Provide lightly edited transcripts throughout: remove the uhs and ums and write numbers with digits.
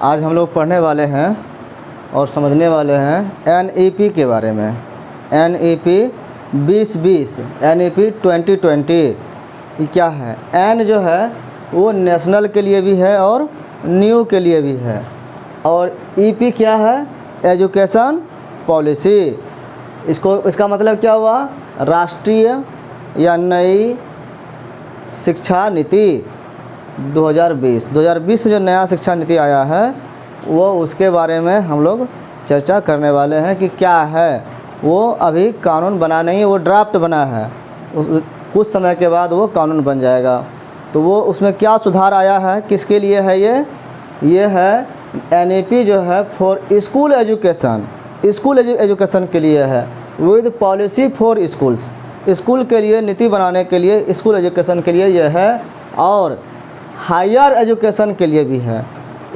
आज हम लोग पढ़ने वाले हैं और समझने वाले हैं NEP के बारे में। NEP 2020, NEP 2020 ये क्या है? N जो है वो नेशनल के लिए भी है और न्यू के लिए भी है, और EP क्या है? Education policy. इसका मतलब क्या हुआ? राष्ट्रीय या नई शिक्षा नीति 2020 में जो नया शिक्षा नीति आया है वो उसके बारे में हम लोग चर्चा करने वाले हैं कि क्या है। वो अभी कानून बना नहीं है, वो ड्राफ्ट बना है, कुछ समय के बाद वो कानून बन जाएगा। तो वो उसमें क्या सुधार आया है, किसके लिए है ये है NEP जो है फॉर स्कूल एजुकेशन, एजुकेशन के लिए है, with policy for schools, school के लिए नीति बनाने के लिए, स्कूल एजुकेशन के लिए यह है, और हायर एजुकेशन के लिए भी है।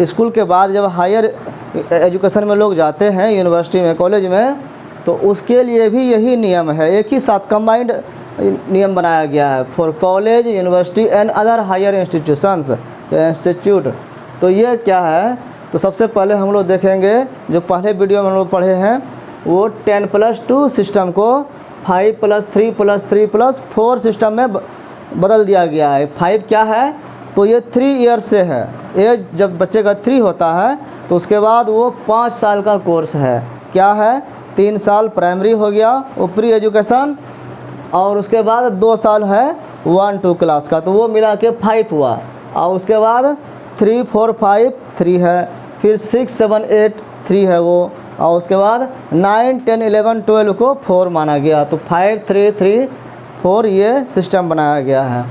स्कूल के बाद जब हायर एजुकेशन में लोग जाते हैं, यूनिवर्सिटी में, कॉलेज में, तो उसके लिए भी यही नियम है, एक ही साथ कंबाइंड नियम बनाया गया है for college, university and other higher institutions institute. तो ये क्या है? तो सबसे पहले हम लोग देखेंगे, जो पहले वीडियो में हम लोग पढ़े हैं वो 10+2 सिस्टम को 5+3+3+4 सिस्टम में बदल दिया गया है। 5 क्या है? तो ये 3 ईयर से है। एज जब बच्चे का 3 होता है तो उसके बाद वो 5 साल का कोर्स है। क्या है? 3 साल प्राइमरी हो गया, ऊपरी एजुकेशन, और उसके बाद 2 साल है 1-2 क्लास का, तो वो मिला के 5 हुआ। और उसके बाद 3, 4, 5 3 है, फिर 6, 7, 8 3 है वो, और उसके बाद 9, 10, 11, 12 को 4 माना गया। तो 5, 3, 3, 4 ये सिस्टम बनाया गया है।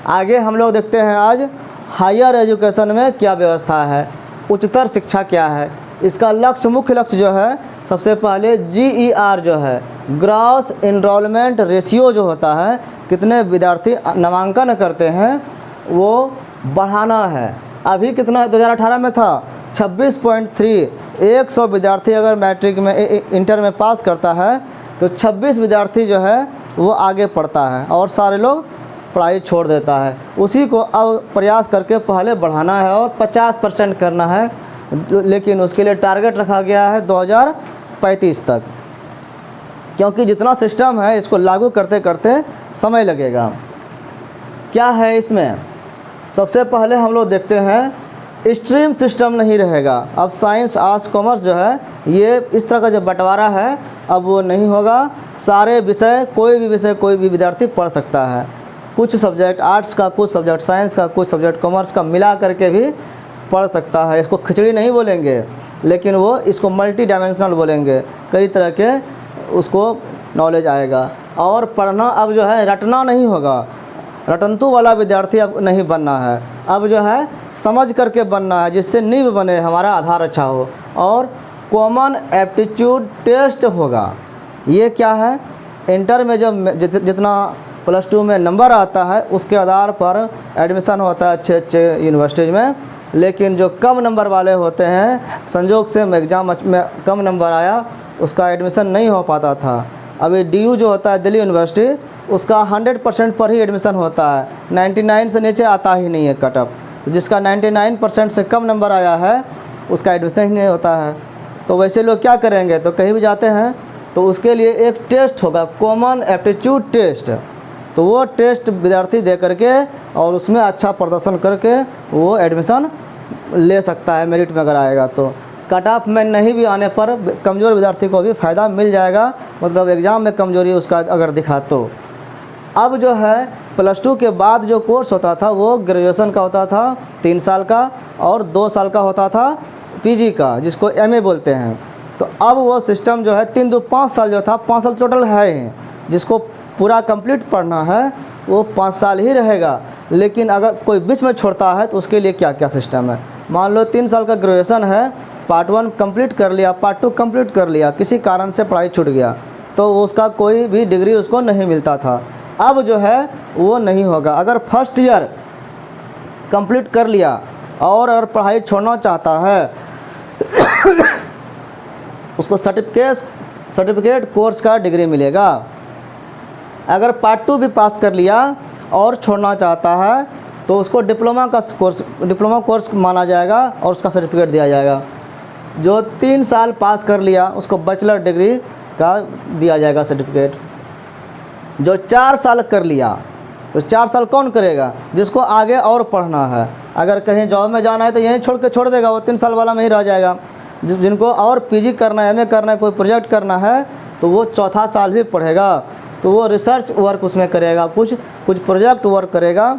आगे हम लोग देखते हैं आज हायर एजुकेशन में क्या व्यवस्था है, उच्चतर शिक्षा क्या है। इसका लक्ष्य, मुख्य लक्ष्य जो है, सबसे पहले GER जो है, ग्रॉस एनरोलमेंट रेशियो जो होता है, कितने विद्यार्थी नामांकन करते हैं, वो बढ़ाना है। अभी कितना 2018 में था 26.3। 100 विद्यार्थी अगर मैट्रिक में, इंटर में पास करता है तो 26 विद्यार्थी जो है वो आगे पढ़ता है और सारे लोग पढ़ाई छोड़ देता है। उसी को अब प्रयास करके पहले बढ़ाना है और 50% करना है, लेकिन उसके लिए टारगेट रखा गया है 2035 तक, क्योंकि जितना सिस्टम है इसको लागू करते करते समय लगेगा। क्या है इसमें? सबसे पहले हम लोग देखते हैं स्ट्रीम सिस्टम नहीं रहेगा। अब साइंस, आर्ट्स, कॉमर्स जो है ये इस तरह का जो बंटवारा है अब वो नहीं होगा। सारे विषय, कोई भी विषय कोई भी विद्यार्थी पढ़ सकता है। कुछ सब्जेक्ट आर्ट्स का, कुछ सब्जेक्ट साइंस का, कुछ सब्जेक्ट कॉमर्स का मिला करके भी पढ़ सकता है। इसको खिचड़ी नहीं बोलेंगे, लेकिन वो इसको मल्टी डायमेंशनल बोलेंगे। कई तरह के उसको नॉलेज आएगा। और पढ़ना अब जो है रटना नहीं होगा, रटंतु वाला विद्यार्थी अब नहीं बनना है। अब जो है समझ करके बनना है, जिससे नींव बने, हमारा आधार अच्छा हो। और कॉमन एप्टीट्यूड टेस्ट होगा। ये क्या है? इंटर में जब जितना +2 में नंबर आता है उसके आधार पर एडमिशन होता है अच्छे यूनिवर्सिटीज़ में। लेकिन जो कम नंबर वाले होते हैं, संजोग से एग्ज़ाम में कम नंबर आया, उसका एडमिशन नहीं हो पाता था। अभी DU जो होता है, दिल्ली यूनिवर्सिटी, उसका 100% पर ही एडमिशन होता है, 99 से नीचे आता ही नहीं है कट ऑफ। तो जिसका 99% से कम नंबर आया है उसका एडमिशन ही नहीं होता है। तो वैसे लोग क्या करेंगे? तो कहीं भी जाते हैं तो उसके लिए एक टेस्ट होगा, कॉमन एप्टीट्यूड टेस्ट। तो वो टेस्ट विद्यार्थी दे करके और उसमें अच्छा प्रदर्शन करके वो एडमिशन ले सकता है, मेरिट में अगर आएगा तो। कट ऑफ में नहीं भी आने पर कमज़ोर विद्यार्थी को भी फ़ायदा मिल जाएगा, मतलब एग्ज़ाम में कमज़ोरी उसका अगर दिखा तो। अब जो है +2 के बाद जो कोर्स होता था वो ग्रेजुएशन का होता था 3 साल का, और 2 साल का होता था PG का, जिसको MA बोलते हैं। तो अब वो सिस्टम जो है 3, 2, 5 साल जो था, 5 साल टोटल है ही, जिसको पूरा कंप्लीट पढ़ना है वो 5 साल ही रहेगा। लेकिन अगर कोई बीच में छोड़ता है तो उसके लिए क्या क्या सिस्टम है? मान लो 3 साल का ग्रेजुएशन है, पार्ट 1 कंप्लीट कर लिया, पार्ट 2 कंप्लीट कर लिया, किसी कारण से पढ़ाई छूट गया तो उसका कोई भी डिग्री उसको नहीं मिलता था। अब जो है वो नहीं होगा। अगर फर्स्ट ईयर कंप्लीट कर लिया और अगर पढ़ाई छोड़ना चाहता है उसको सर्टिफिकेट कोर्स का डिग्री मिलेगा। अगर पार्ट 2 भी पास कर लिया और छोड़ना चाहता है तो उसको डिप्लोमा कोर्स माना जाएगा और उसका सर्टिफिकेट दिया जाएगा। जो 3 साल पास कर लिया उसको बैचलर डिग्री का दिया जाएगा सर्टिफिकेट। जो 4 साल कर लिया तो 4 साल कौन करेगा? जिसको आगे और पढ़ना है, अगर कहीं जॉब में जाना है तो यहीं छोड़ देगा, वो 3 साल वाला में ही रह जाएगा। जिनको और पीजी करना है, एमए करना है, कोई प्रोजेक्ट करना है तो वो चौथा साल भी पढ़ेगा, तो वो रिसर्च वर्क उसमें करेगा, कुछ प्रोजेक्ट वर्क करेगा।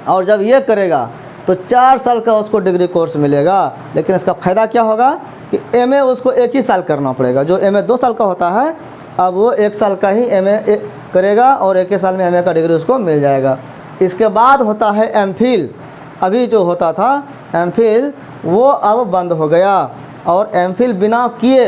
और जब ये करेगा तो 4 साल का उसको डिग्री कोर्स मिलेगा। लेकिन इसका फ़ायदा क्या होगा कि एमए उसको 1 ही साल करना पड़ेगा। जो एमए 2 साल का होता है, अब वो 1 साल का ही एमए करेगा और 1 ही साल में एमए का डिग्री उसको मिल जाएगा। इसके बाद होता है एमफिल। अभी जो होता था एमफिल वो अब बंद हो गया और एमफिल बिना किए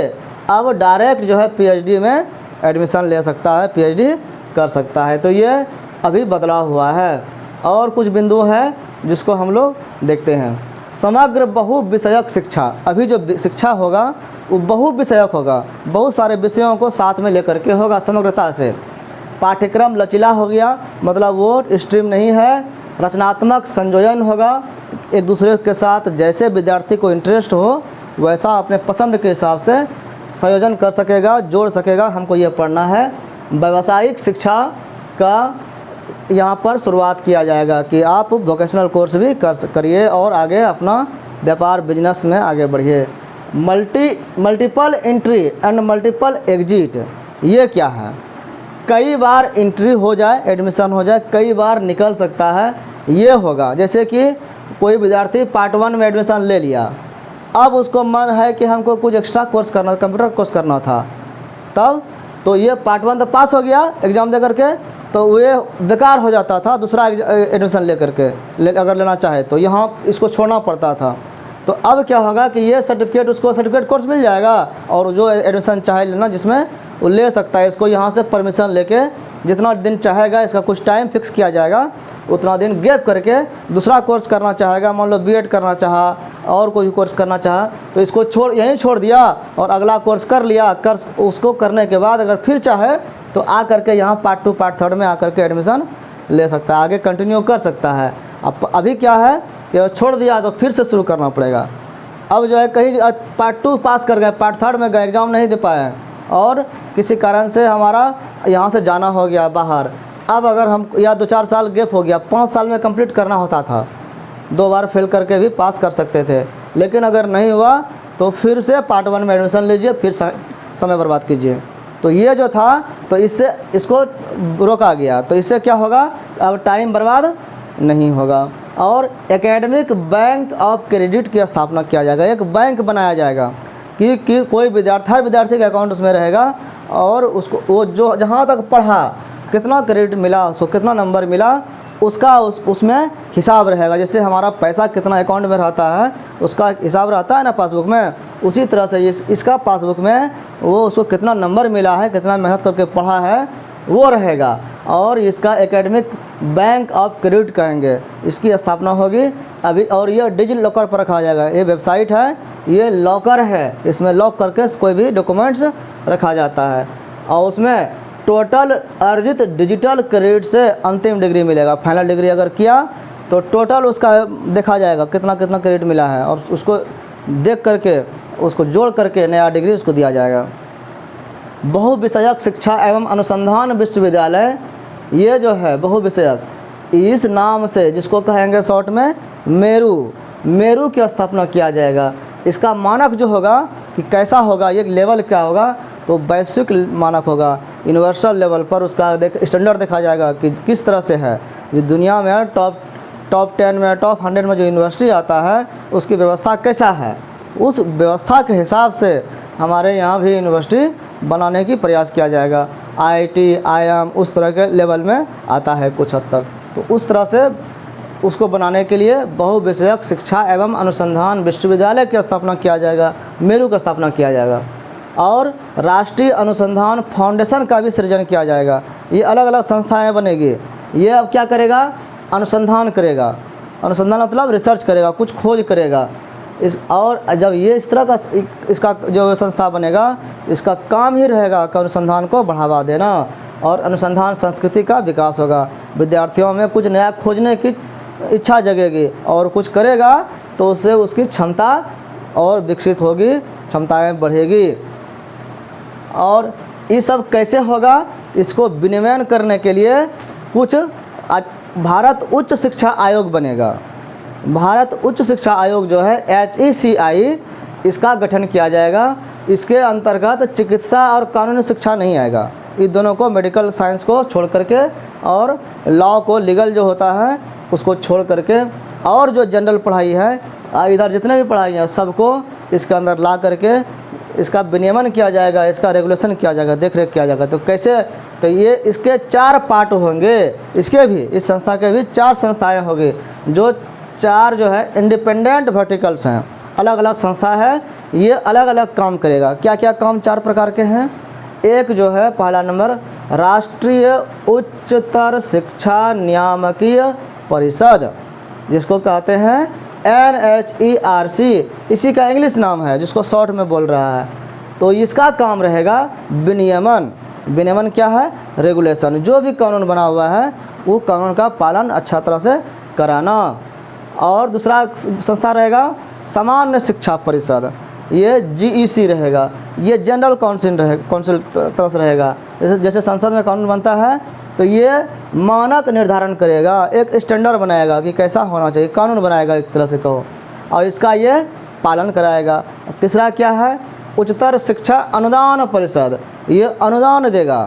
अब डायरेक्ट जो है पीएचडी में एडमिशन ले सकता है, पीएचडी कर सकता है। तो ये अभी बदलाव हुआ है। और कुछ बिंदु है जिसको हम लोग देखते हैं। समग्र बहुविषयक शिक्षा, अभी जो शिक्षा होगा वो बहुविषयक होगा, बहुत सारे विषयों को साथ में लेकर के होगा समग्रता से। पाठ्यक्रम लचीला हो गया, मतलब वो स्ट्रीम नहीं है, रचनात्मक संयोजन होगा, एक दूसरे के साथ जैसे विद्यार्थी को इंटरेस्ट हो वैसा अपने पसंद के हिसाब से संयोजन कर सकेगा, जोड़ सकेगा, हमको ये पढ़ना है। व्यावसायिक शिक्षा का यहाँ पर शुरुआत किया जाएगा कि आप वोकेशनल कोर्स भी करिए और आगे अपना व्यापार बिजनेस में आगे बढ़िए। Multiple entry and multiple exit, ये क्या है? कई बार एंट्री हो जाए, एडमिशन हो जाए, कई बार निकल सकता है, ये होगा। जैसे कि कोई विद्यार्थी पार्ट 1 में एडमिशन ले लिया, अब उसको मन है कि हमको कुछ एक्स्ट्रा कोर्स करना, कंप्यूटर कोर्स करना था, तब तो ये पार्ट 1 तो पास हो गया एग्ज़ाम दे करके, तो ये बेकार हो जाता था दूसरा एडमिशन अगर लेना चाहे तो यहाँ इसको छोड़ना पड़ता था। तो अब क्या होगा कि ये सर्टिफिकेट कोर्स मिल जाएगा और जो एडमिशन चाहे लेना जिसमें वो ले सकता है। इसको यहाँ से परमिशन लेके जितना दिन चाहेगा, इसका कुछ टाइम फिक्स किया जाएगा, उतना दिन गैप करके दूसरा कोर्स करना चाहेगा, मान लो बीएड करना चाहा और कोई कोर्स करना चाहा तो इसको यहीं छोड़ दिया और अगला कोर्स कर लिया। उसको करने के बाद अगर फिर चाहे तो आ करके यहाँ पार्ट 2 पार्ट 3 में आकर के एडमिशन ले सकता है, आगे कंटिन्यू कर सकता है। अब अभी क्या है कि छोड़ दिया तो फिर से शुरू करना पड़ेगा। अब जो है कहीं पार्ट 2 पास कर गए, पार्ट 3 में गए, एग्ज़ाम नहीं दे पाए और किसी कारण से हमारा यहाँ से जाना हो गया बाहर, अब अगर हम या 2-4 साल गैप हो गया, 5 साल में कंप्लीट करना होता था, 2 बार फेल करके भी पास कर सकते थे। लेकिन अगर नहीं हुआ तो फिर से पार्ट 1 में एडमिशन लीजिए, फिर समय बर्बाद कीजिए। तो ये जो था तो इसको रोका गया, तो इससे क्या होगा, अब टाइम बर्बाद नहीं होगा। और एकेडमिक बैंक ऑफ क्रेडिट की स्थापना किया जाएगा, एक बैंक बनाया जाएगा कि कोई विद्यार्थी, हर विद्यार्थी का अकाउंट उसमें रहेगा और उसको वो जो जहाँ तक पढ़ा, कितना क्रेडिट मिला, उसको कितना नंबर मिला, उसका उसमें हिसाब रहेगा। जैसे हमारा पैसा कितना अकाउंट में रहता है उसका हिसाब रहता है ना पासबुक में, उसी तरह से इसका पासबुक में वो उसको कितना नंबर मिला है, कितना मेहनत करके पढ़ा है वो रहेगा। और इसका एकेडमिक बैंक ऑफ क्रेडिट कहेंगे, इसकी स्थापना होगी अभी। और ये डिजिटल लॉकर पर रखा जाएगा, ये वेबसाइट है, ये लॉकर है, इसमें लॉक करके कोई भी डॉक्यूमेंट्स रखा जाता है और उसमें टोटल अर्जित डिजिटल क्रेडिट से अंतिम डिग्री मिलेगा। फाइनल डिग्री अगर किया तो टोटल उसका देखा जाएगा कितना क्रेडिट मिला है और उसको देख करके उसको जोड़ करके नया डिग्री उसको दिया जाएगा। बहुविषयक शिक्षा एवं अनुसंधान विश्वविद्यालय, ये जो है बहुविषयक, इस नाम से जिसको कहेंगे शॉर्ट में मेरू की स्थापना किया जाएगा। इसका मानक जो होगा कि कैसा होगा, ये लेवल क्या होगा, तो वैश्विक मानक होगा, यूनिवर्सल लेवल पर उसका स्टैंडर्ड देखा जाएगा कि किस तरह से है। जो दुनिया में टॉप 10 में, टॉप 100 में जो यूनिवर्सिटी आता है उसकी व्यवस्था कैसा है, उस व्यवस्था के हिसाब से हमारे यहाँ भी यूनिवर्सिटी बनाने की प्रयास किया जाएगा। आईआईटी, आईआईएम उस तरह के लेवल में आता है कुछ हद तक, तो उस तरह से उसको बनाने के लिए बहुविषयक शिक्षा एवं अनुसंधान विश्वविद्यालय की स्थापना किया जाएगा, मेरू का स्थापना किया जाएगा। और राष्ट्रीय अनुसंधान फाउंडेशन का भी सृजन किया जाएगा। ये अलग अलग संस्थाएं बनेगी, ये अब क्या करेगा, अनुसंधान करेगा। अनुसंधान मतलब रिसर्च करेगा, कुछ खोज करेगा। और जब ये इस तरह का इसका जो संस्था बनेगा, इसका काम ही रहेगा कि अनुसंधान को बढ़ावा देना और अनुसंधान संस्कृति का विकास होगा। विद्यार्थियों में कुछ नया खोजने की इच्छा जगेगी और कुछ करेगा तो उससे उसकी क्षमता और विकसित होगी, क्षमताएं बढ़ेगी। और ये सब कैसे होगा, इसको विनियमन करने के लिए कुछ भारत उच्च शिक्षा आयोग बनेगा। भारत उच्च शिक्षा आयोग जो है HECI, इसका गठन किया जाएगा। इसके अंतर्गत चिकित्सा और कानूनी शिक्षा नहीं आएगा, इन दोनों को, मेडिकल साइंस को छोड़ करके और लॉ को, लीगल जो होता है उसको छोड़ करके, और जो जनरल पढ़ाई है इधर जितने भी पढ़ाई हैं सबको इसके अंदर ला करके इसका विनियमन किया जाएगा, इसका रेगुलेशन किया जाएगा, देख रेख किया जाएगा। तो कैसे, तो ये इसके 4 पार्ट होंगे, इसके भी, इस संस्था के भी 4 संस्थाएं होंगी, जो 4 जो है इंडिपेंडेंट वर्टिकल्स हैं, अलग अलग संस्था है, ये अलग अलग काम करेगा। क्या क्या काम 4 प्रकार के हैं। एक जो है पहला नंबर राष्ट्रीय उच्चतर शिक्षा नियामकीय परिषद, जिसको कहते हैं NHERC, इसी का इंग्लिश नाम है जिसको शॉर्ट में बोल रहा है। तो इसका काम रहेगा विनियमन। विनियमन क्या है, रेगुलेशन, जो भी कानून बना हुआ है वो कानून का पालन अच्छा तरह से कराना। और दूसरा संस्था रहेगा सामान्य शिक्षा परिषद, ये GEC रहेगा, ये जनरल काउंसिल तरह से रहेगा। जैसे संसद में कानून बनता है तो ये मानक निर्धारण करेगा, एक स्टैंडर्ड बनाएगा कि कैसा होना चाहिए, कानून बनाएगा एक तरह से कहो, और इसका ये पालन कराएगा। तीसरा क्या है, उच्चतर शिक्षा अनुदान परिषद, ये अनुदान देगा।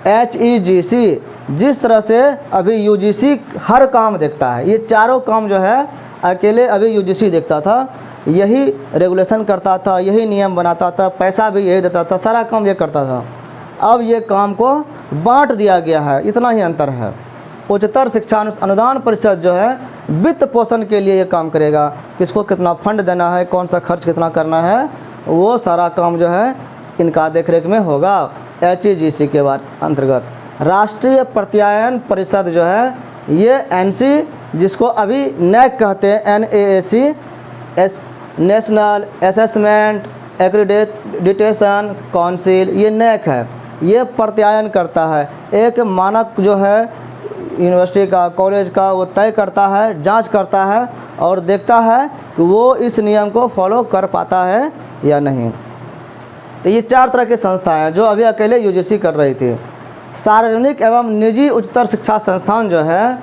HEGC, जिस तरह से अभी UGC हर काम देखता है, ये चारों काम जो है अकेले अभी UGC देखता था, यही रेगुलेशन करता था, यही नियम बनाता था, पैसा भी यही देता था, सारा काम ये करता था। अब ये काम को बांट दिया गया है, इतना ही अंतर है। उच्चतर शिक्षा अनुदान परिषद जो है वित्त पोषण के लिए ये काम करेगा, किसको कितना फंड देना है, कौन सा खर्च कितना करना है, वो सारा काम जो है इनका देखरेख में होगा HEGC के बाद अंतर्गत। राष्ट्रीय प्रत्यायन परिषद जो है ये NC, जिसको अभी NAAC कहते हैं, NAAC, national assessment accreditation council, ये NAAC है, ये प्रत्यायन करता है, एक मानक जो है यूनिवर्सिटी का, कॉलेज का, वो तय करता है, जांच करता है और देखता है कि वो इस नियम को फॉलो कर पाता है या नहीं। तो ये 4 तरह की संस्थाएं हैं जो अभी अकेले UGC कर रही थी। सार्वजनिक एवं निजी उच्चतर शिक्षा संस्थान जो है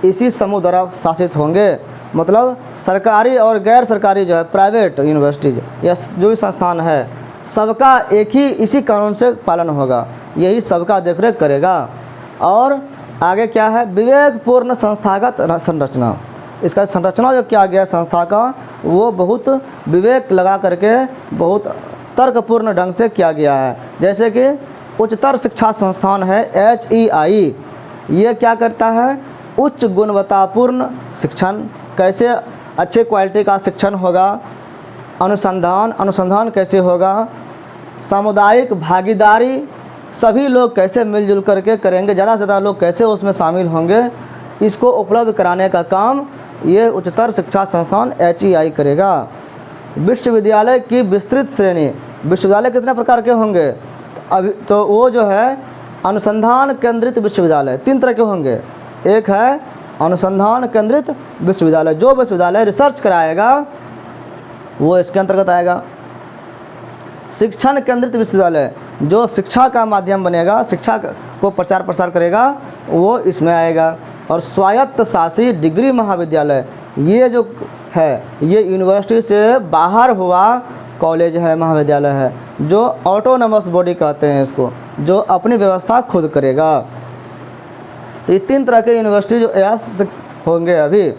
इसी समूह द्वारा शासित होंगे, मतलब सरकारी और गैर सरकारी जो है प्राइवेट यूनिवर्सिटीज या जो भी संस्थान है, सबका एक ही इसी कानून से पालन होगा, यही सबका देखरेख करेगा। और आगे क्या है, विवेकपूर्ण संस्थागत संरचना, इसका संरचना जो किया गया संस्था का वो बहुत विवेक लगा करके बहुत तर्कपूर्ण ढंग से किया गया है। जैसे कि उच्चतर शिक्षा संस्थान है HEI, ये क्या करता है, उच्च गुणवत्तापूर्ण शिक्षण, कैसे अच्छे क्वालिटी का शिक्षण होगा, अनुसंधान कैसे होगा, सामुदायिक भागीदारी, सभी लोग कैसे मिलजुल करके करेंगे, ज़्यादा से ज़्यादा लोग कैसे उसमें शामिल होंगे, इसको उपलब्ध कराने का काम ये उच्चतर शिक्षा संस्थान HEI करेगा। विश्वविद्यालय की विस्तृत श्रेणी, विश्वविद्यालय कितने प्रकार के होंगे, अभी तो वो जो है अनुसंधान केंद्रित विश्वविद्यालय 3 तरह के होंगे। एक है अनुसंधान केंद्रित विश्वविद्यालय, जो विश्वविद्यालय रिसर्च कराएगा वो इसके अंतर्गत आएगा। शिक्षण केंद्रित विश्वविद्यालय, जो शिक्षा का माध्यम बनेगा, शिक्षा को प्रचार प्रसार करेगा, वो इसमें आएगा। और स्वायत्त शासी डिग्री महाविद्यालय, ये जो है ये यूनिवर्सिटी से बाहर हुआ कॉलेज है, महाविद्यालय है, जो ऑटोनमस बॉडी कहते हैं इसको, जो अपनी व्यवस्था खुद करेगा। तो ये 3 तरह के यूनिवर्सिटी जो ऐसे होंगे अभी।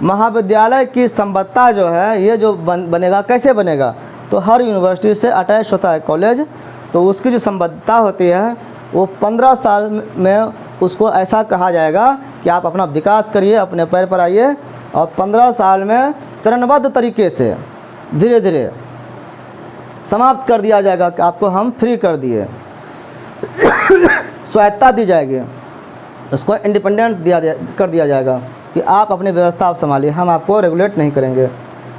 महाविद्यालय की संबद्धता जो है ये जो बनेगा, कैसे बनेगा, तो हर यूनिवर्सिटी से अटैच होता है कॉलेज, तो उसकी जो संबद्धता होती है वो 15 साल में उसको ऐसा कहा जाएगा कि आप अपना विकास करिए, अपने पैर पर आइए, और 15 साल में चरणबद्ध तरीके से धीरे धीरे समाप्त कर दिया जाएगा कि आपको हम फ्री कर दिए, स्वायत्तता दी जाएगी, उसको इंडिपेंडेंट कर दिया जाएगा कि आप अपनी व्यवस्था आप संभालिए, हम आपको रेगुलेट नहीं करेंगे।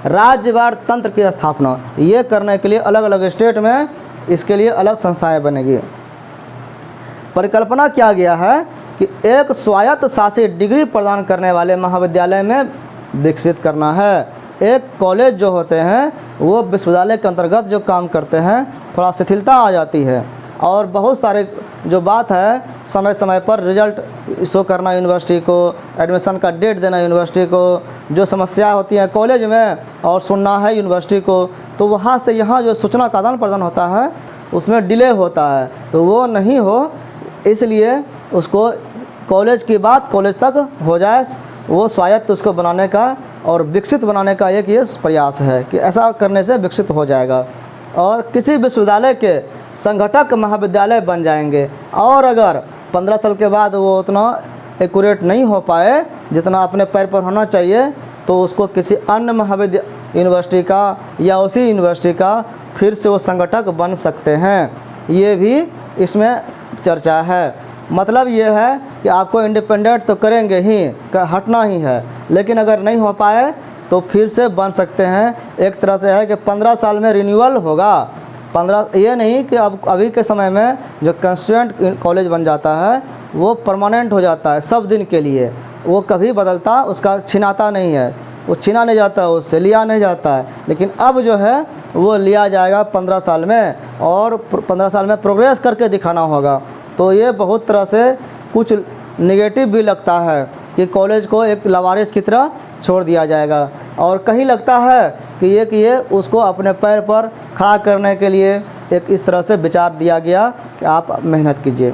राज्यवार तंत्र की स्थापना, ये करने के लिए अलग अलग स्टेट में इसके लिए अलग संस्थाएं बनेगी। परिकल्पना किया गया है कि एक स्वायत्त शासित डिग्री प्रदान करने वाले महाविद्यालय में विकसित करना है। एक कॉलेज जो होते हैं वो विश्वविद्यालय के अंतर्गत जो काम करते हैं थोड़ा शिथिलता आ जाती है, और बहुत सारे जो बात है समय समय पर रिजल्ट शो करना यूनिवर्सिटी को, एडमिशन का डेट देना यूनिवर्सिटी को, जो समस्या होती है कॉलेज में और सुनना है यूनिवर्सिटी को, तो वहाँ से यहाँ जो सूचना का आदान प्रदान होता है उसमें डिले होता है, तो वो नहीं हो, इसलिए उसको कॉलेज की बात कॉलेज तक हो जाए, वो स्वायत्त उसको बनाने का और विकसित बनाने का एक ये प्रयास है कि ऐसा करने से विकसित हो जाएगा और किसी विश्वविद्यालय के संगठक महाविद्यालय बन जाएंगे। और अगर 15 साल के बाद वो उतना एक्यूरेट नहीं हो पाए जितना अपने पैर पर होना चाहिए, तो उसको किसी अन्य यूनिवर्सिटी का या उसी यूनिवर्सिटी का फिर से वो संगठक बन सकते हैं। ये भी इसमें चर्चा है। मतलब ये है कि आपको इंडिपेंडेंट तो करेंगे ही, हटना ही है, लेकिन अगर नहीं हो पाए तो फिर से बन सकते हैं। एक तरह से है कि 15 साल में रिन्यूअल होगा। 15 ये नहीं कि अब अभी के समय में जो कंस्टिट्यूएंट कॉलेज बन जाता है वो परमानेंट हो जाता है सब दिन के लिए, वो कभी बदलता, उसका छिनाता नहीं है, वो छीना नहीं जाता है, उससे लिया नहीं जाता है। लेकिन अब जो है वो लिया जाएगा 15 साल में, और 15 साल में प्रोग्रेस करके दिखाना होगा। तो ये बहुत तरह से कुछ नेगेटिव भी लगता है कि कॉलेज को एक लावारिस की तरह छोड़ दिया जाएगा, और कहीं लगता है कि ये उसको अपने पैर पर खड़ा करने के लिए एक इस तरह से विचार दिया गया कि आप मेहनत कीजिए।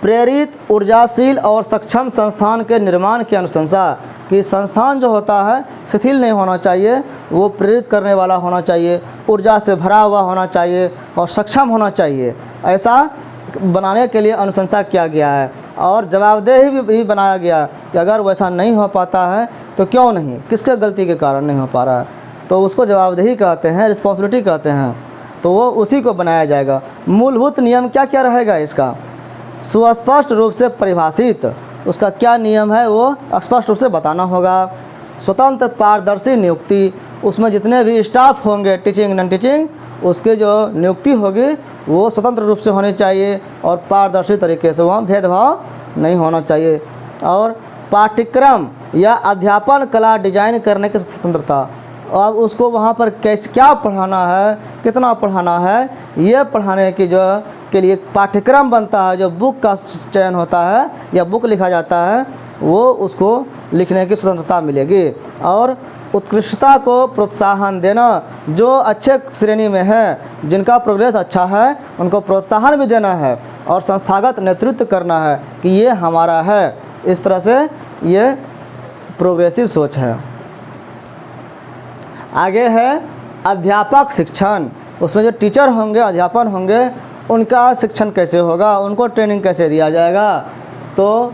प्रेरित, ऊर्जाशील और सक्षम संस्थान के निर्माण की अनुशंसा, कि संस्थान जो होता है शिथिल नहीं होना चाहिए, वो प्रेरित करने वाला होना चाहिए, ऊर्जा से भरा हुआ होना चाहिए और सक्षम होना चाहिए, ऐसा बनाने के लिए अनुशंसा किया गया है। और जवाबदेही भी बनाया गया कि अगर वैसा नहीं हो पाता है तो क्यों नहीं, किसके गलती के कारण नहीं हो पा रहा है, तो उसको जवाबदेही कहते हैं, रिस्पॉन्सिबिलिटी कहते हैं, तो वो उसी को बनाया जाएगा। मूलभूत नियम क्या क्या रहेगा इसका, सुस्पष्ट रूप से परिभाषित, उसका क्या नियम है वो स्पष्ट रूप से बताना होगा। स्वतंत्र पारदर्शी नियुक्ति, उसमें जितने भी स्टाफ होंगे टीचिंग नॉन टीचिंग, उसकी जो नियुक्ति होगी वो स्वतंत्र रूप से होनी चाहिए और पारदर्शी तरीके से, वहाँ भेदभाव नहीं होना चाहिए। और पाठ्यक्रम या अध्यापन कला डिजाइन करने की स्वतंत्रता, अब उसको वहाँ पर कैसे क्या पढ़ाना है, कितना पढ़ाना है, ये पढ़ाने की जो के लिए पाठ्यक्रम बनता है, जो बुक का चयन होता है या बुक लिखा जाता है, वो उसको लिखने की स्वतंत्रता मिलेगी। और उत्कृष्टता को प्रोत्साहन देना, जो अच्छे श्रेणी में है, जिनका प्रोग्रेस अच्छा है, उनको प्रोत्साहन भी देना है और संस्थागत नेतृत्व करना है कि ये हमारा है। इस तरह से ये प्रोग्रेसिव सोच है। आगे है अध्यापक शिक्षण, उसमें जो टीचर होंगे, अध्यापन होंगे, उनका शिक्षण कैसे होगा, उनको ट्रेनिंग कैसे दिया जाएगा। तो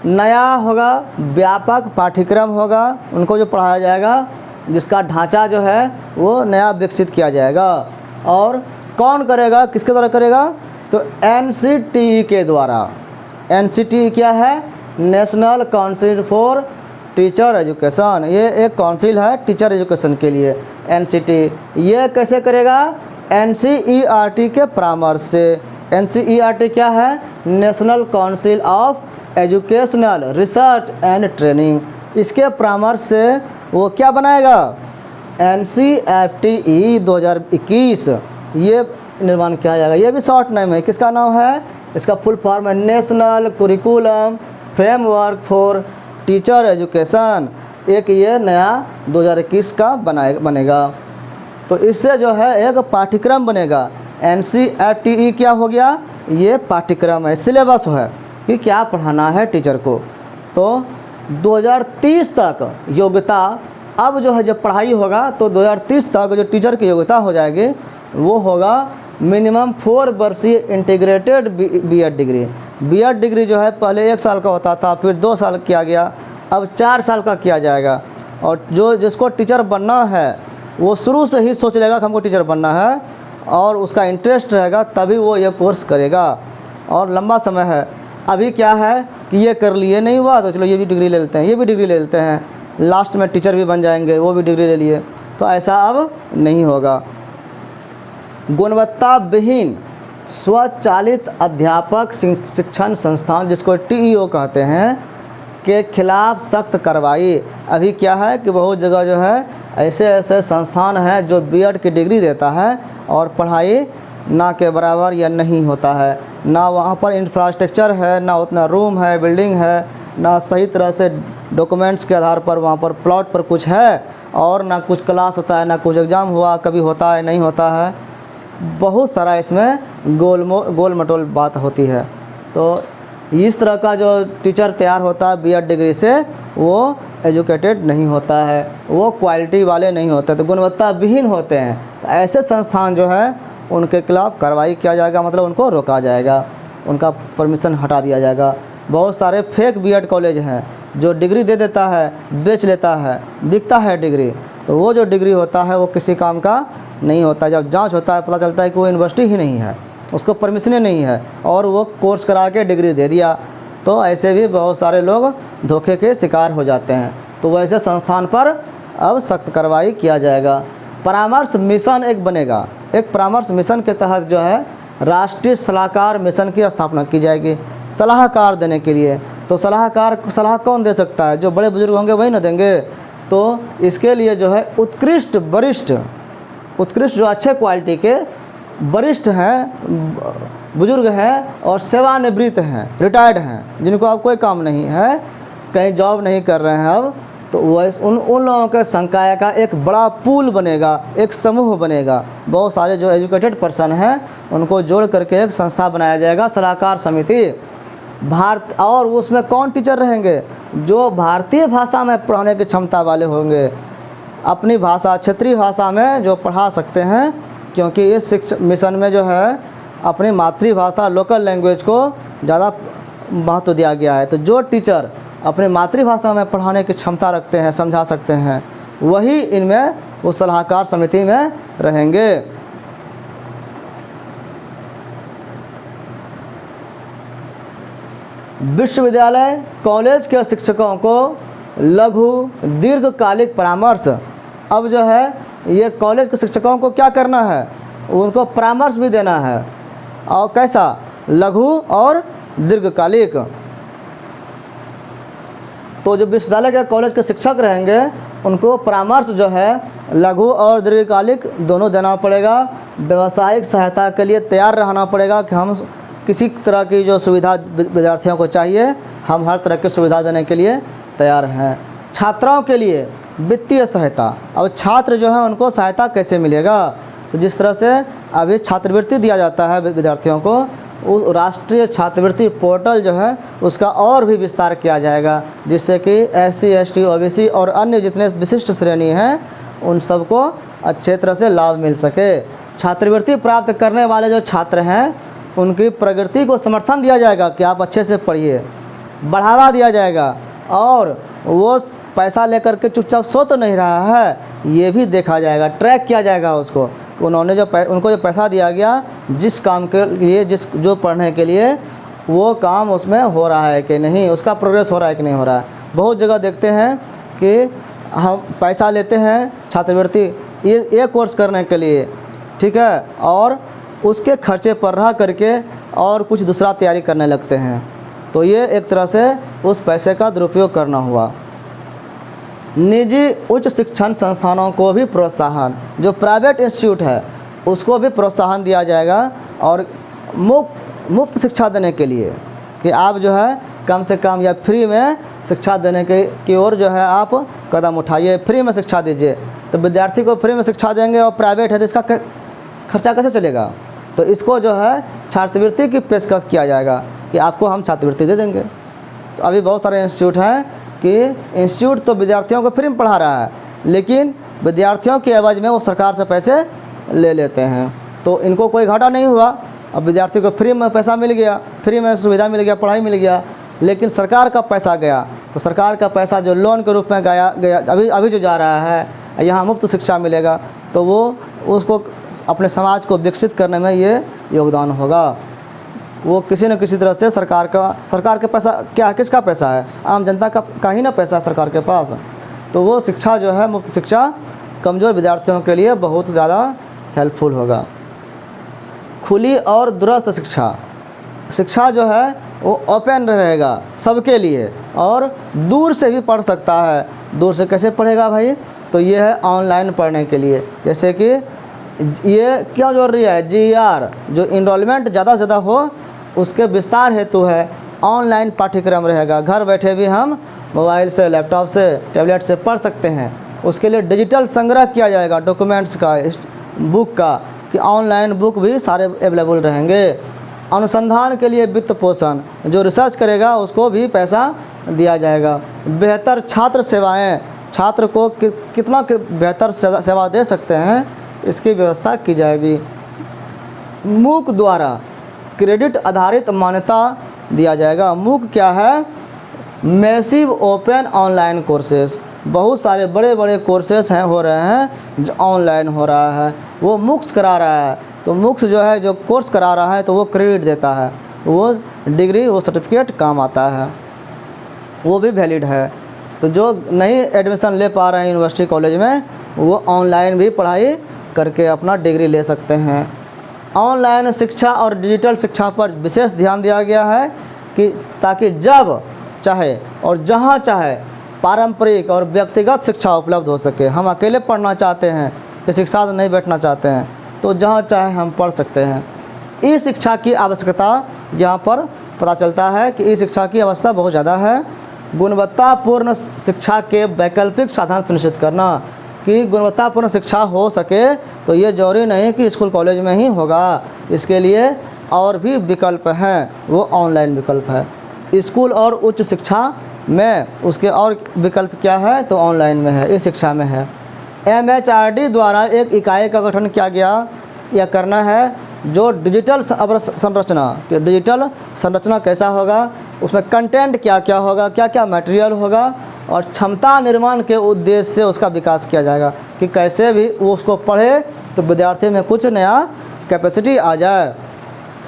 नया होगा, व्यापक पाठ्यक्रम होगा, उनको जो पढ़ाया जाएगा, जिसका ढांचा जो है वो नया विकसित किया जाएगा। और कौन करेगा, किसके द्वारा करेगा, तो NCTE के द्वारा। NCTE क्या है, national council for teacher education, ये एक काउंसिल है टीचर एजुकेशन के लिए, NCTE। ये कैसे करेगा, NCERT के परामर्श से। NCERT क्या है, national council of educational research and training, इसके परामर्श से वो क्या बनाएगा, NCFTE 2021 ये निर्माण किया जाएगा। ये भी शॉर्ट नेम है, किसका नाम है, इसका फुल फॉर्म है national curriculum framework for teacher education. एक ये नया 2021 का बनेगा। तो इससे जो है एक पाठ्यक्रम बनेगा। NCFTE क्या हो गया, ये पाठ्यक्रम है, सिलेबस है कि क्या पढ़ाना है टीचर को। तो 2030 तक योग्यता, अब जो है जब पढ़ाई होगा तो 2030 तक जो टीचर की योग्यता हो जाएगी वो होगा मिनिमम 4 वर्षीय integrated B.Ed degree. B.Ed degree जो है पहले 1 साल का होता था, फिर 2 साल किया गया, अब 4 साल का किया जाएगा। और जो जिसको टीचर बनना है वो शुरू से ही सोच लेगा कि हमको टीचर बनना है और उसका इंटरेस्ट रहेगा, तभी वो ये कोर्स करेगा। और लंबा समय है, अभी क्या है कि ये कर लिए, नहीं हुआ तो चलो ये भी डिग्री ले लेते हैं, ये भी डिग्री ले लेते हैं, लास्ट में टीचर भी बन जाएंगे, वो भी डिग्री ले लिए, तो ऐसा अब नहीं होगा। गुणवत्ता विहीन स्वचालित अध्यापक शिक्षण संस्थान, जिसको TEO कहते हैं, के खिलाफ सख्त कार्रवाई। अभी क्या है कि बहुत जगह जो है ऐसे ऐसे संस्थान हैं जो B.Ed की डिग्री देता है और पढ़ाई ना के बराबर या नहीं होता है, ना वहाँ पर इंफ्रास्ट्रक्चर है, ना उतना रूम है, बिल्डिंग है, ना सही तरह से डॉक्यूमेंट्स के आधार पर वहाँ पर प्लॉट पर कुछ है, और ना कुछ क्लास होता है, ना कुछ एग्ज़ाम हुआ कभी होता है नहीं होता है। बहुत सारा इसमें गोल मटोल बात होती है। तो इस तरह का जो टीचर तैयार होता है B.Ed डिग्री से, वो एजुकेटेड नहीं होता है, वो क्वालिटी वाले नहीं होते, तो गुणवत्ता विहीन होते हैं। तो ऐसे संस्थान जो है उनके खिलाफ़ कार्रवाई किया जाएगा, मतलब उनको रोका जाएगा, उनका परमिशन हटा दिया जाएगा। बहुत सारे फेक B.Ed कॉलेज हैं जो डिग्री दे देता है, बेच लेता है, बिकता है डिग्री, तो वो जो डिग्री होता है वो किसी काम का नहीं होता। जब जांच होता है पता चलता है कि वो यूनिवर्सिटी ही नहीं है, उसको परमिशन नहीं है, और वो कोर्स करा के डिग्री दे दिया। तो ऐसे भी बहुत सारे लोग धोखे के शिकार हो जाते हैं। तो वैसे संस्थान पर अब सख्त कार्रवाई किया जाएगा। परामर्श मिशन एक बनेगा, एक परामर्श मिशन के तहत जो है राष्ट्रीय सलाहकार मिशन की स्थापना की जाएगी, सलाहकार देने के लिए। तो सलाह कौन दे सकता है? जो बड़े बुजुर्ग होंगे वही ना देंगे। तो इसके लिए जो है उत्कृष्ट जो अच्छे क्वालिटी के वरिष्ठ हैं, बुजुर्ग हैं और सेवानिवृत्त हैं, रिटायर्ड हैं, जिनको अब कोई काम नहीं है, कहीं जॉब नहीं कर रहे हैं अब, तो वह उन लोगों के संकाय का एक बड़ा पूल बनेगा, एक समूह बनेगा। बहुत सारे जो एजुकेटेड पर्सन हैं उनको जोड़ करके एक संस्था बनाया जाएगा, सलाहकार समिति। और उसमें कौन टीचर रहेंगे? जो भारतीय भाषा में पढ़ाने की क्षमता वाले होंगे, अपनी भाषा, क्षेत्रीय भाषा में जो पढ़ा सकते हैं, क्योंकि इस शिक्षा मिशन में जो है अपनी मातृभाषा, लोकल लैंग्वेज को ज़्यादा महत्व दिया गया है। तो जो टीचर अपनी मातृभाषा में पढ़ाने की क्षमता रखते हैं, समझा सकते हैं, वही इनमें उस सलाहकार समिति में रहेंगे। विश्वविद्यालय कॉलेज के शिक्षकों को लघु दीर्घकालिक परामर्श। अब जो है ये कॉलेज के शिक्षकों को क्या करना है? उनको परामर्श भी देना है। और कैसा? लघु और दीर्घकालिक। तो जो विश्वविद्यालय के कॉलेज के शिक्षक रहेंगे उनको परामर्श जो है लघु और दीर्घकालिक दोनों देना पड़ेगा। व्यावसायिक सहायता के लिए तैयार रहना पड़ेगा कि हम किसी तरह की जो सुविधा विद्यार्थियों को चाहिए, हम हर तरह की सुविधा देने के लिए तैयार हैं। छात्रों के लिए वित्तीय सहायता। अब छात्र जो है उनको सहायता कैसे मिलेगा? तो जिस तरह से अभी छात्रवृत्ति दिया जाता है विद्यार्थियों को, वो राष्ट्रीय छात्रवृत्ति पोर्टल जो है उसका और भी विस्तार किया जाएगा, जिससे कि SC ST OBC और अन्य जितने विशिष्ट श्रेणी हैं उन सबको अच्छे तरह से लाभ मिल सके। छात्रवृत्ति प्राप्त करने वाले जो छात्र हैं उनकी प्रगति को समर्थन दिया जाएगा कि आप अच्छे से पढ़िए, बढ़ावा दिया जाएगा। और वो पैसा लेकर के चुपचाप सो तो नहीं रहा है, ये भी देखा जाएगा, ट्रैक किया जाएगा उसको कि उन्होंने उनको जो पैसा दिया गया जिस काम के लिए, जो पढ़ने के लिए, वो काम उसमें हो रहा है कि नहीं, उसका प्रोग्रेस हो रहा है कि नहीं हो रहा है। बहुत जगह देखते हैं कि हम पैसा लेते हैं छात्रवृत्ति ये कोर्स करने के लिए, ठीक है, और उसके खर्चे पर रह करके और कुछ दूसरा तैयारी करने लगते हैं। तो ये एक तरह से उस पैसे का दुरुपयोग करना हुआ। निजी उच्च शिक्षण संस्थानों को भी प्रोत्साहन, जो प्राइवेट इंस्टीट्यूट है उसको भी प्रोत्साहन दिया जाएगा और मुफ्त शिक्षा देने के लिए कि आप जो है कम से कम या फ्री में शिक्षा देने की ओर जो है आप कदम उठाइए, फ्री में शिक्षा दीजिए। तो विद्यार्थी को फ्री में शिक्षा देंगे और प्राइवेट है तो इसका खर्चा कैसे चलेगा? तो इसको जो है छात्रवृत्ति की पेशकश किया जाएगा कि आपको हम छात्रवृत्ति दे देंगे। तो अभी बहुत सारे इंस्टीट्यूट हैं कि इंस्टीट्यूट तो विद्यार्थियों को फ्री में पढ़ा रहा है, लेकिन विद्यार्थियों के एवज में वो सरकार से पैसे ले लेते हैं। तो इनको कोई घाटा नहीं हुआ, अब विद्यार्थी को फ्री में पैसा मिल गया, फ्री में सुविधा मिल गया, पढ़ाई मिल गया, लेकिन सरकार का पैसा गया। तो सरकार का पैसा जो लोन के रूप में गया अभी जो जा रहा है, यहाँ मुफ्त शिक्षा मिलेगा, तो वो उसको अपने समाज को विकसित करने में ये योगदान होगा। वो किसी न किसी तरह से सरकार के पैसा क्या, किसका पैसा है? आम जनता का ही ना पैसा है सरकार के पास। तो वो शिक्षा जो है, मुफ्त शिक्षा, कमज़ोर विद्यार्थियों के लिए बहुत ज़्यादा हेल्पफुल होगा। खुली और दूरस्थ शिक्षा, शिक्षा जो है वो ओपन रहेगा सबके लिए और दूर से भी पढ़ सकता है। दूर से कैसे पढ़ेगा भाई? तो ये है ऑनलाइन पढ़ने के लिए। जैसे कि ये क्यों जरूरी है? GR जो इनरोलमेंट ज़्यादा से ज़्यादा हो उसके विस्तार हेतु है ऑनलाइन पाठ्यक्रम रहेगा। घर बैठे भी हम मोबाइल से, लैपटॉप से, टैबलेट से पढ़ सकते हैं। उसके लिए डिजिटल संग्रह किया जाएगा डॉक्यूमेंट्स का, बुक का, कि ऑनलाइन बुक भी सारे अवेलेबल रहेंगे। अनुसंधान के लिए वित्त पोषण, जो रिसर्च करेगा उसको भी पैसा दिया जाएगा। बेहतर छात्र सेवाएं, छात्र को कितना बेहतर सेवा दे सकते हैं इसकी व्यवस्था की जाएगी। मूक द्वारा क्रेडिट आधारित मान्यता दिया जाएगा। मूक क्या है? Massive open online courses. बहुत सारे बड़े बड़े कोर्सेज हैं, हो रहे हैं जो ऑनलाइन हो रहा है, वो मुक्स करा रहा है। तो मुक्स जो है जो कोर्स करा रहा है तो वो क्रेडिट देता है, वो डिग्री, वो सर्टिफिकेट काम आता है, वो भी वैलिड है। तो जो नहीं एडमिशन ले पा रहे हैं यूनिवर्सिटी कॉलेज में, वो ऑनलाइन भी पढ़ाई करके अपना डिग्री ले सकते हैं। ऑनलाइन शिक्षा और डिजिटल शिक्षा पर विशेष ध्यान दिया गया है कि ताकि जब चाहे और जहाँ चाहे पारंपरिक और व्यक्तिगत शिक्षा उपलब्ध हो सके। हम अकेले पढ़ना चाहते हैं, किसी के साथ नहीं बैठना चाहते हैं, तो जहाँ चाहे हम पढ़ सकते हैं। ई शिक्षा की आवश्यकता यहाँ पर पता चलता है कि ई शिक्षा की आवश्यकता बहुत ज़्यादा है। गुणवत्तापूर्ण शिक्षा के वैकल्पिक साधन सुनिश्चित करना, कि गुणवत्तापूर्ण शिक्षा हो सके तो ये जरूरी नहीं कि स्कूल कॉलेज में ही होगा, इसके लिए और भी विकल्प हैं, वो ऑनलाइन विकल्प है। स्कूल और उच्च शिक्षा में उसके और विकल्प क्या है? तो ऑनलाइन में है, इस शिक्षा में है। MHRD द्वारा एक इकाई का गठन किया गया या करना है जो डिजिटल संरचना, कि डिजिटल संरचना कैसा होगा, उसमें कंटेंट क्या क्या होगा, क्या क्या मटेरियल होगा, और क्षमता निर्माण के उद्देश्य से उसका विकास किया जाएगा कि कैसे भी वो उसको पढ़े तो विद्यार्थी में कुछ नया कैपेसिटी आ जाए।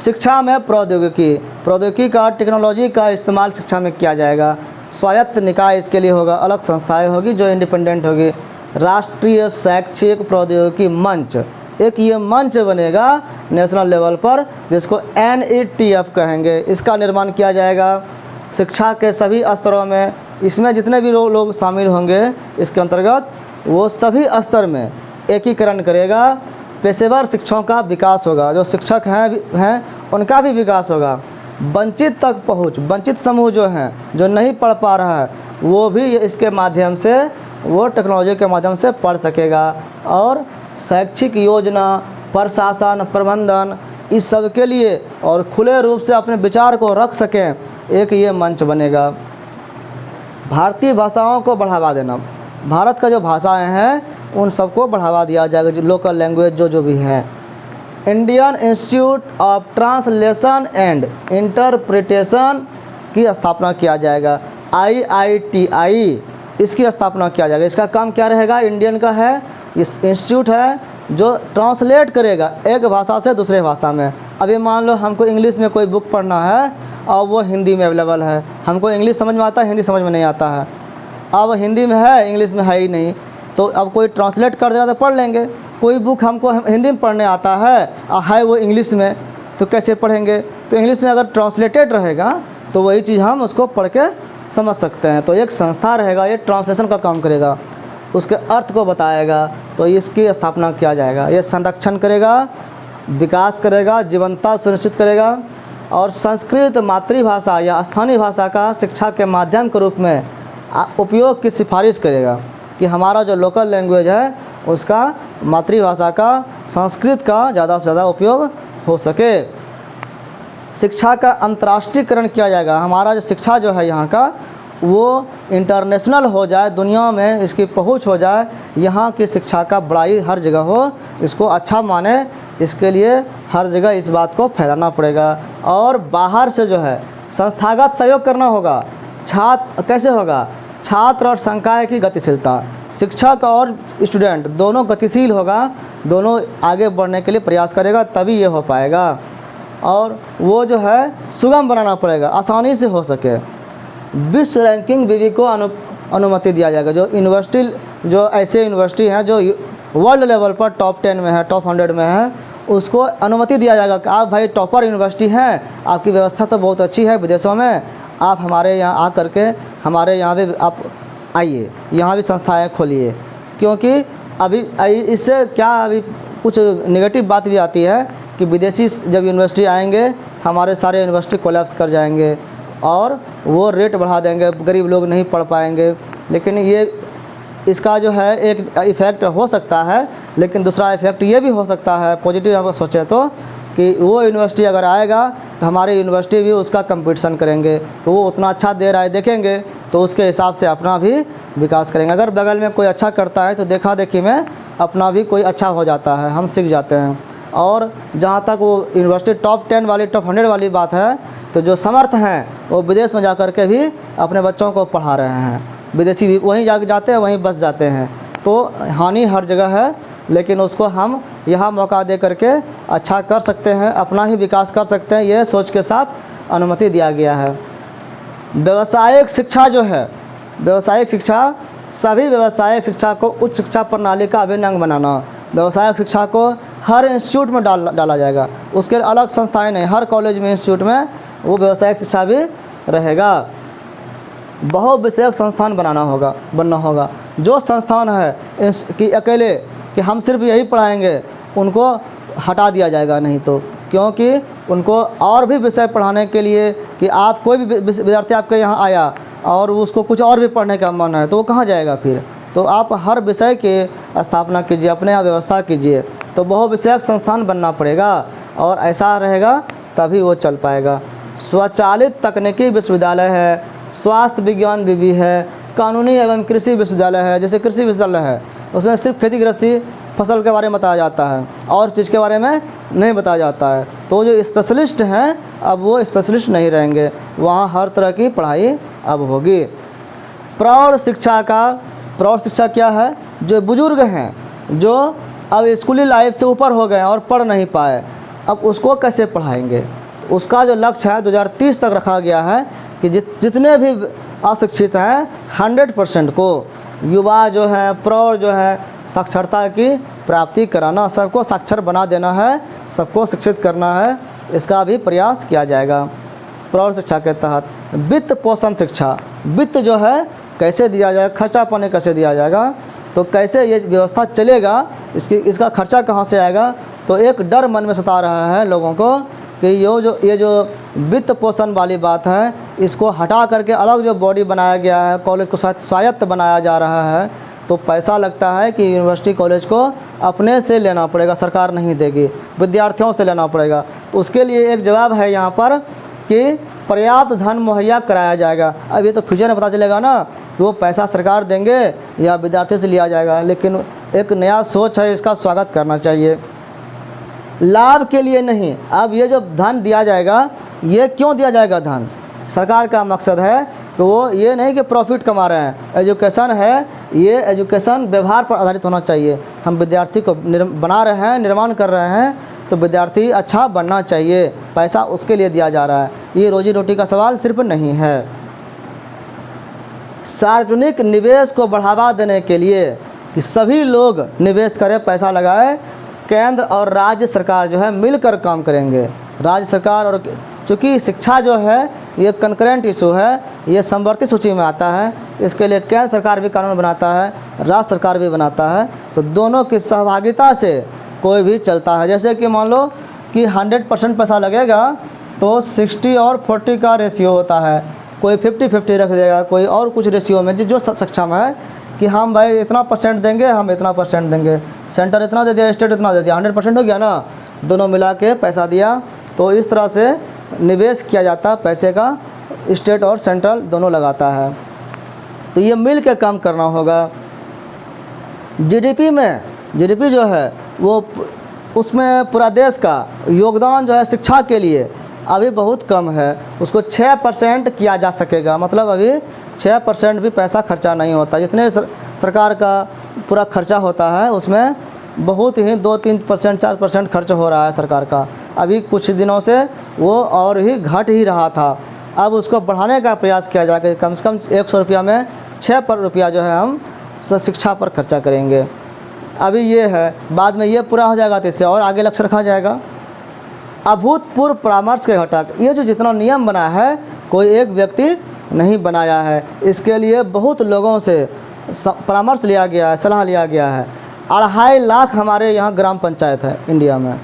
शिक्षा में प्रौद्योगिकी का, टेक्नोलॉजी का इस्तेमाल शिक्षा में किया जाएगा। स्वायत्त निकाय इसके लिए होगा, अलग संस्थाएं होगी जो इंडिपेंडेंट होगी। राष्ट्रीय शैक्षिक प्रौद्योगिकी मंच, एक ये मंच बनेगा नेशनल लेवल पर जिसको NETF कहेंगे, इसका निर्माण किया जाएगा। शिक्षा के सभी स्तरों में, इसमें जितने भी लोग शामिल होंगे इसके अंतर्गत, वो सभी स्तर में एकीकरण करेगा। पेशेवर शिक्षकों का विकास होगा, जो शिक्षक हैं उनका भी विकास होगा। वंचित तक पहुँच, वंचित समूह जो हैं, जो नहीं पढ़ पा रहा है, वो भी इसके माध्यम से, वो टेक्नोलॉजी के माध्यम से पढ़ सकेगा। और शैक्षिक योजना, प्रशासन, प्रबंधन, इस सब के लिए और खुले रूप से अपने विचार को रख सकें, एक ये मंच बनेगा। भारतीय भाषाओं को बढ़ावा देना, भारत का जो भाषाएं हैं उन सबको बढ़ावा दिया जाएगा, जो लोकल लैंग्वेज जो भी हैं। Indian institute of translation and interpretation की स्थापना किया जाएगा। IITI, इसकी स्थापना किया जाएगा। इसका काम क्या रहेगा? इंडियन का है, इस इंस्टीट्यूट है जो ट्रांसलेट करेगा एक भाषा से दूसरे भाषा में। अभी मान लो हमको इंग्लिश में कोई बुक पढ़ना है और वो हिंदी में अवेलेबल है, हमको इंग्लिश समझ में आता है, हिंदी समझ में नहीं आता है। अब हिंदी में है, इंग्लिश में है ही नहीं, तो अब कोई ट्रांसलेट कर देगा तो पढ़ लेंगे। कोई बुक हमको हिंदी में पढ़ने आता है वो इंग्लिश में, तो कैसे पढ़ेंगे? तो इंग्लिश में अगर ट्रांसलेटेड रहेगा तो वही चीज़ हम उसको पढ़ के समझ सकते हैं। तो एक संस्था रहेगा, ये ट्रांसलेशन का काम करेगा, उसके अर्थ को बताएगा, तो इसकी स्थापना किया जाएगा। ये संरक्षण करेगा, विकास करेगा, जीवंतता सुनिश्चित करेगा और संस्कृत मातृभाषा या स्थानीय भाषा का शिक्षा के माध्यम के रूप में उपयोग की सिफारिश करेगा कि हमारा जो लोकल लैंग्वेज है उसका, मातृभाषा का, संस्कृत का ज़्यादा से ज़्यादा उपयोग हो सके। शिक्षा का अंतर्राष्ट्रीयकरण किया जाएगा। हमारा जो शिक्षा जो है यहाँ का वो इंटरनेशनल हो जाए, दुनिया में इसकी पहुँच हो जाए, यहाँ की शिक्षा का बड़ाई हर जगह हो, इसको अच्छा माने, इसके लिए हर जगह इस बात को फैलाना पड़ेगा। और बाहर से जो है संस्थागत सहयोग करना होगा। छात्र कैसे होगा? छात्र और संकाय की गतिशीलता, शिक्षक और स्टूडेंट दोनों गतिशील होगा, दोनों आगे बढ़ने के लिए प्रयास करेगा, तभी ये हो पाएगा। और वो जो है सुगम बनाना पड़ेगा, आसानी से हो सके। विश्व रैंकिंग विधि को अनुमति दिया जाएगा। जो यूनिवर्सिटी, जो ऐसे यूनिवर्सिटी हैं जो वर्ल्ड लेवल पर टॉप 10 में है, टॉप 100 में है, उसको अनुमति दिया जाएगा कि आप भाई टॉपर यूनिवर्सिटी हैं, आपकी व्यवस्था तो बहुत अच्छी है विदेशों में, आप हमारे यहाँ आ करके हमारे यहाँ भी आप आइए, यहाँ भी संस्थाएं खोलिए। क्योंकि अभी इससे क्या अभी कुछ नेगेटिव बात भी आती है कि विदेशी जब यूनिवर्सिटी आएंगे हमारे सारे यूनिवर्सिटी कोलैप्स कर जाएंगे और वो रेट बढ़ा देंगे, गरीब लोग नहीं पढ़ पाएंगे। लेकिन ये इसका जो है एक इफ़ेक्ट हो सकता है, लेकिन दूसरा इफ़ेक्ट ये भी हो सकता है पॉजिटिव अगर सोचें तो, कि वो यूनिवर्सिटी अगर आएगा तो हमारी यूनिवर्सिटी भी उसका कंपटीशन करेंगे, तो वो उतना अच्छा दे रहा है देखेंगे तो उसके हिसाब से अपना भी विकास करेंगे। अगर बगल में कोई अच्छा करता है तो देखा देखी में अपना भी कोई अच्छा हो जाता है, हम सीख जाते हैं। और जहाँ तक वो यूनिवर्सिटी टॉप 10 वाली टॉप 100 वाली बात है, तो जो समर्थ हैं वो विदेश में जा कर के भी अपने बच्चों को पढ़ा रहे हैं, विदेशी भी वहीं जाते हैं, वहीं बस जाते हैं। तो हानि हर जगह है, लेकिन उसको हम यहाँ मौका दे करके अच्छा कर सकते हैं, अपना ही विकास कर सकते हैं, ये सोच के साथ अनुमति दिया गया है। व्यावसायिक शिक्षा जो है, व्यावसायिक शिक्षा, सभी व्यावसायिक शिक्षा को उच्च शिक्षा प्रणाली का अभिन्न अंग बनाना। व्यावसायिक शिक्षा को हर इंस्टीट्यूट में डाला जाएगा, उसके अलग संस्थाएं नहीं, हर कॉलेज में इंस्टीट्यूट में वो व्यावसायिक शिक्षा भी रहेगा। बहुविषयक संस्थान बनना होगा। जो संस्थान है कि अकेले कि हम सिर्फ यही पढ़ाएंगे, उनको हटा दिया जाएगा नहीं तो, क्योंकि उनको और भी विषय पढ़ाने के लिए कि आप कोई भी विद्यार्थी आपके यहाँ आया और उसको कुछ और भी पढ़ने का मन है तो वो कहाँ जाएगा फिर। तो आप हर विषय के स्थापना कीजिए, अपने यहाँ व्यवस्था कीजिए। तो बहुविषयक संस्थान बनना पड़ेगा और ऐसा रहेगा तभी वो चल पाएगा। स्वचालित तकनीकी विश्वविद्यालय है, स्वास्थ्य विज्ञान भी है, कानूनी एवं कृषि विश्वविद्यालय है। जैसे कृषि विश्वविद्यालय है उसमें सिर्फ खेती गृहस्थी फसल के बारे में बताया जाता है और चीज़ के बारे में नहीं बताया जाता है। तो जो स्पेशलिस्ट हैं अब वो स्पेशलिस्ट नहीं रहेंगे, वहाँ हर तरह की पढ़ाई अब होगी। प्रौढ़ शिक्षा क्या है, जो बुज़ुर्ग हैं जो अब स्कूली लाइफ से ऊपर हो गए और पढ़ नहीं पाए, अब उसको कैसे पढ़ाएंगे। तो उसका जो लक्ष्य है 2030 तक रखा गया है कि जितने भी अशिक्षित हैं 100% को युवा जो है, प्रौढ़ जो है, साक्षरता की प्राप्ति कराना, सबको साक्षर बना देना है, सबको शिक्षित करना है, इसका भी प्रयास किया जाएगा। प्रौढ़ शिक्षा के तहत वित्त पोषण शिक्षा, वित्त जो है कैसे दिया जाएगा, खर्चा पानी कैसे दिया जाएगा, तो कैसे ये व्यवस्था चलेगा, इसका खर्चा कहाँ से आएगा। तो एक डर मन में सता रहा है लोगों को कि ये जो वित्त पोषण वाली बात है, इसको हटा करके अलग जो बॉडी बनाया गया है, कॉलेज को स्वायत्त बनाया जा रहा है, तो पैसा लगता है कि यूनिवर्सिटी कॉलेज को अपने से लेना पड़ेगा, सरकार नहीं देगी, विद्यार्थियों से लेना पड़ेगा। तो उसके लिए एक जवाब है यहाँ पर कि पर्याप्त धन मुहैया कराया जाएगा। अब ये तो फ्यूचर में पता चलेगा ना कि वो पैसा सरकार देंगे या विद्यार्थी से लिया जाएगा, लेकिन एक नया सोच है, इसका स्वागत करना चाहिए। लाभ के लिए नहीं, अब ये जो धन दिया जाएगा, ये क्यों दिया जाएगा धन, सरकार का मकसद है कि वो ये नहीं कि प्रॉफिट कमा रहे हैं। एजुकेशन है, ये एजुकेशन व्यवहार पर आधारित होना चाहिए। हम विद्यार्थी को बना रहे हैं, निर्माण कर रहे हैं, तो विद्यार्थी अच्छा बनना चाहिए, पैसा उसके लिए दिया जा रहा है। ये रोजी रोटी का सवाल सिर्फ नहीं है। सार्वजनिक निवेश को बढ़ावा देने के लिए कि सभी लोग निवेश करें, पैसा लगाए, केंद्र और राज्य सरकार जो है मिलकर काम करेंगे। राज्य सरकार और चूँकि शिक्षा जो है ये कंकरेंट इशू है, ये समवर्ती सूची में आता है, इसके लिए केंद्र सरकार भी कानून बनाता है, राज्य सरकार भी बनाता है, तो दोनों की सहभागिता से कोई भी चलता है। जैसे कि मान लो कि 100% पैसा लगेगा तो 60 और 40 का रेशियो होता है, कोई 50-50 रख देगा, कोई और कुछ रेशियो में जो सक्षम है कि हम भाई इतना % देंगे, हम इतना % देंगे, सेंटर इतना दे दिया, स्टेट इतना दे दिया, 100% हो गया ना, दोनों मिला के पैसा दिया। तो इस तरह से निवेश किया जाता है पैसे का, स्टेट और सेंट्रल दोनों लगाता है। तो ये मिल के काम करना होगा। जीडीपी जो है वो उसमें पूरा देश का योगदान जो है शिक्षा के लिए अभी बहुत कम है, उसको 6% किया जा सकेगा। मतलब अभी 6% भी पैसा खर्चा नहीं होता। जितने सरकार का पूरा खर्चा होता है उसमें बहुत ही 2-3% 4% खर्च हो रहा है सरकार का। अभी कुछ दिनों से वो और ही घट ही रहा था, अब उसको बढ़ाने का प्रयास किया जाएगा। कम से कम 100 रुपया में 6 रुपया जो है हम शिक्षा पर खर्चा करेंगे। अभी ये है, बाद में ये पूरा हो जाएगा तो इससे और आगे लक्ष्य रखा जाएगा। अभूतपूर्व परामर्श के घटक, ये जो जितना नियम बना है कोई एक व्यक्ति नहीं बनाया है, इसके लिए बहुत लोगों से परामर्श लिया गया है, सलाह लिया गया है। 2.5 लाख हमारे यहाँ ग्राम पंचायत है इंडिया में,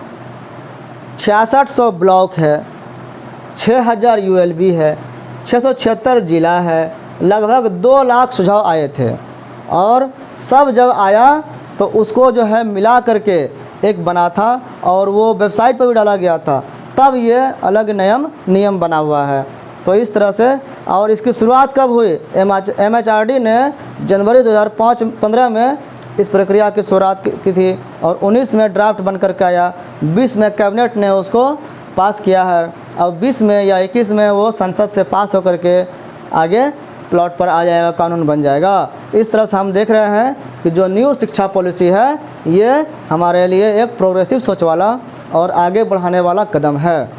6600 ब्लॉक है, 6000 ULB है, 676 ज़िला है, लगभग 2 लाख सुझाव आए थे। और सब जब आया तो उसको जो है मिला करके एक बना था और वो वेबसाइट पर भी डाला गया था, तब ये अलग नियम बना हुआ है। तो इस तरह से, और इसकी शुरुआत कब हुई? MHRD ने जनवरी 2015 में इस प्रक्रिया की शुरुआत की थी और 19 में ड्राफ्ट बन कर के आया, 20 में कैबिनेट ने उसको पास किया है और 20 में या 21 में वो संसद से पास होकर के आगे प्लॉट पर आ जाएगा, कानून बन जाएगा। इस तरह से हम देख रहे हैं कि जो न्यू शिक्षा पॉलिसी है ये हमारे लिए एक प्रोग्रेसिव सोच वाला और आगे बढ़ाने वाला कदम है।